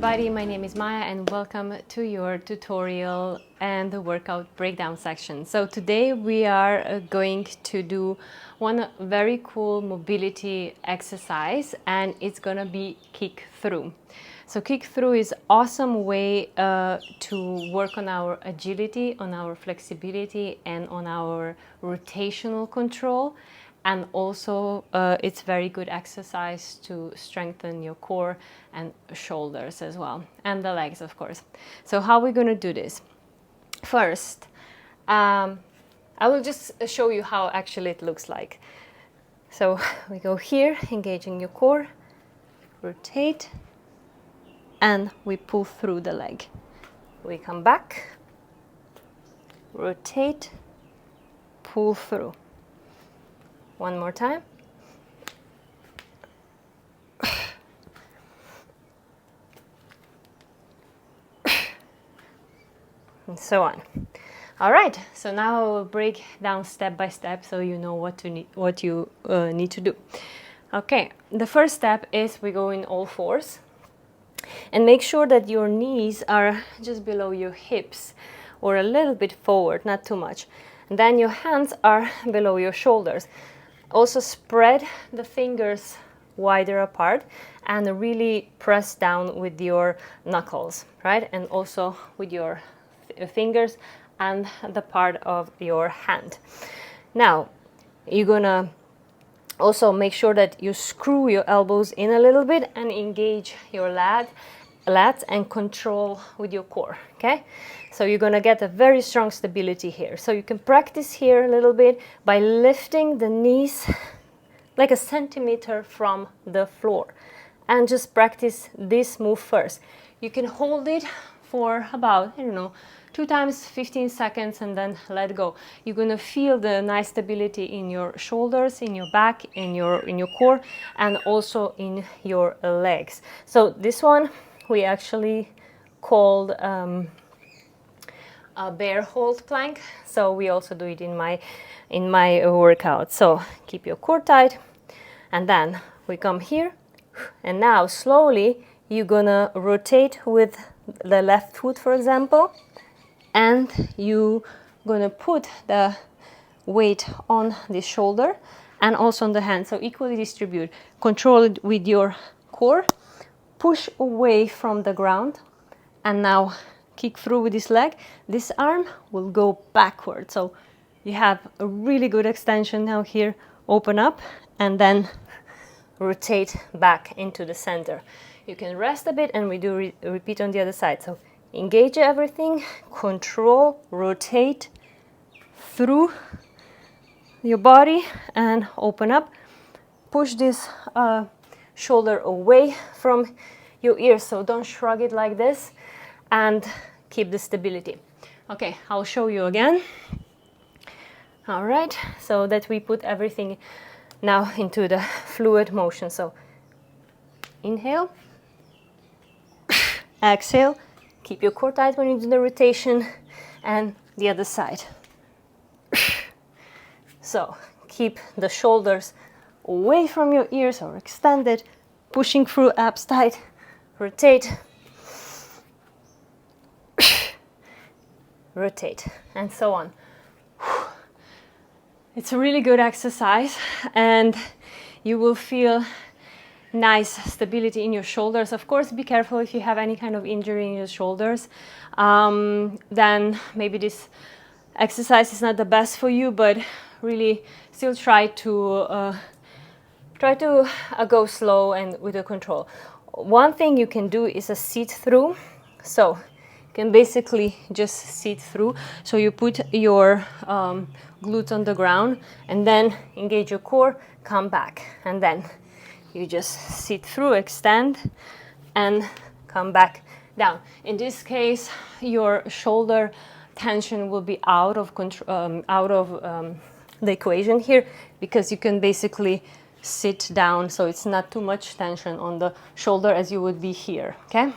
everybody, my name is Maya and welcome to your tutorial and the workout breakdown section. So today we are going to do one very cool mobility exercise, and it's gonna be kick through. So kick through is awesome way to work on our agility, on our flexibility, and on our rotational control. And also it's very good exercise to strengthen your core and shoulders as well, and the legs, of course. So how are we going to do this? First, I will just show you how actually it looks like. So we go here, engaging your core, rotate, and we pull through the leg. We come back, rotate, pull through. One more time. And so on. All right, so now I will break down step by step so you know what you need to do. Okay, the first step is we go in all fours and make sure that your knees are just below your hips or a little bit forward, not too much. And then your hands are below your shoulders. Also spread the fingers wider apart and really press down with your knuckles, right? And also with your fingers and the part of your hand. Now, you're gonna also make sure that you screw your elbows in a little bit and engage your lats and control with your core, okay? So you're gonna get a very strong stability here. So you can practice here a little bit by lifting the knees like a centimeter from the floor and just practice this move first. You can hold it for about, 2 times 15 seconds and then let go. You're gonna feel the nice stability in your shoulders, in your back, in your core, and also in your legs. So this one we actually called a bear hold plank. So we also do it in my workout. So keep your core tight, and then we come here, and now slowly you're gonna rotate with the left foot, for example, and you gonna put the weight on the shoulder and also on the hand, so equally distribute. Control it with your core, push away from the ground, and now kick through with this leg. This arm will go backward, so you have a really good extension now here. Open up and then rotate back into the center. You can rest a bit and we do repeat on the other side. So engage everything, control, rotate through your body and open up. Push this shoulder away from your ears, so don't shrug it like this, and keep the stability. Okay, I'll show you again. All right, so that we put everything now into the fluid motion. So inhale, exhale, keep your core tight when you do the rotation, and the other side. So keep the shoulders away from your ears or extended, pushing through, abs tight, rotate, rotate, and so on. It's a really good exercise, and you will feel nice stability in your shoulders. Of course, be careful if you have any kind of injury in your shoulders. Then maybe this exercise is not the best for you, but really still try to go slow and with the control. One thing you can do is a sit through. So you can basically just sit through. So you put your glutes on the ground and then engage your core, come back, and then you just sit through, extend, and come back down. In this case, your shoulder tension will be out of the equation here, because you can basically sit down, so it's not too much tension on the shoulder as you would be here, okay?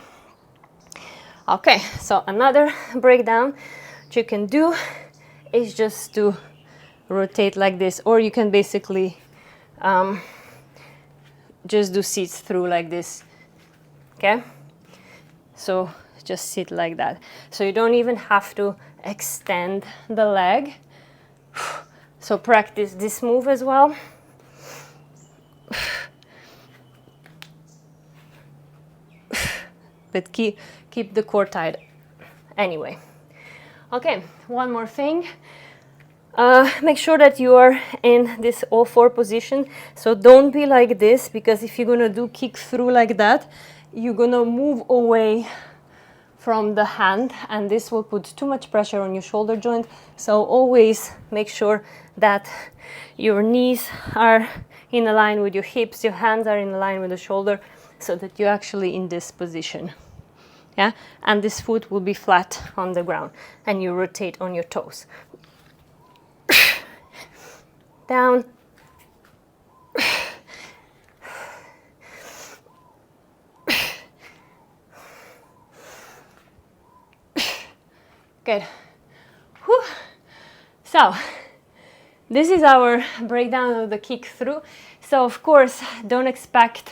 Okay, so another breakdown that you can do is just to rotate like this, or you can basically just do sits through like this, okay? So just sit like that. So you don't even have to extend the leg. So practice this move as well. But keep the core tight anyway. Okay, one more thing. Make sure that you are in this all four position. So don't be like this, because if you're gonna do kick through like that, you're gonna move away from the hand, and this will put too much pressure on your shoulder joint. So always make sure that your knees are in line with your hips, your hands are in line with the shoulder, so that you're actually in this position. Yeah, and this foot will be flat on the ground, and you rotate on your toes. Down. Good. Whew. So this is our breakdown of the kick through. So of course, don't expect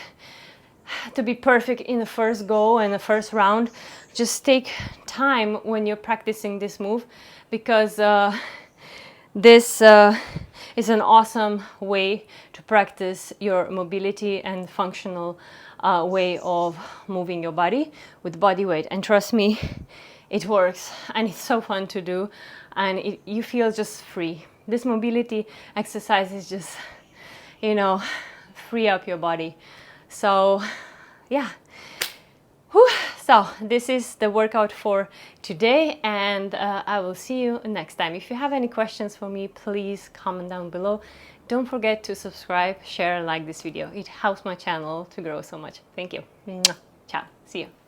to be perfect in the first go and the first round. Just take time when you're practicing this move, because this is an awesome way to practice your mobility and functional way of moving your body with body weight. And trust me, it works, and it's so fun to do, and you feel just free. This mobility exercise is just, you know, free up your body. So yeah. Whew. So this is the workout for today, and I will see you next time. If you have any questions for me, please comment down below. Don't forget to subscribe, share, and like this video. It helps my channel to grow so much. Thank you. Ciao. See you.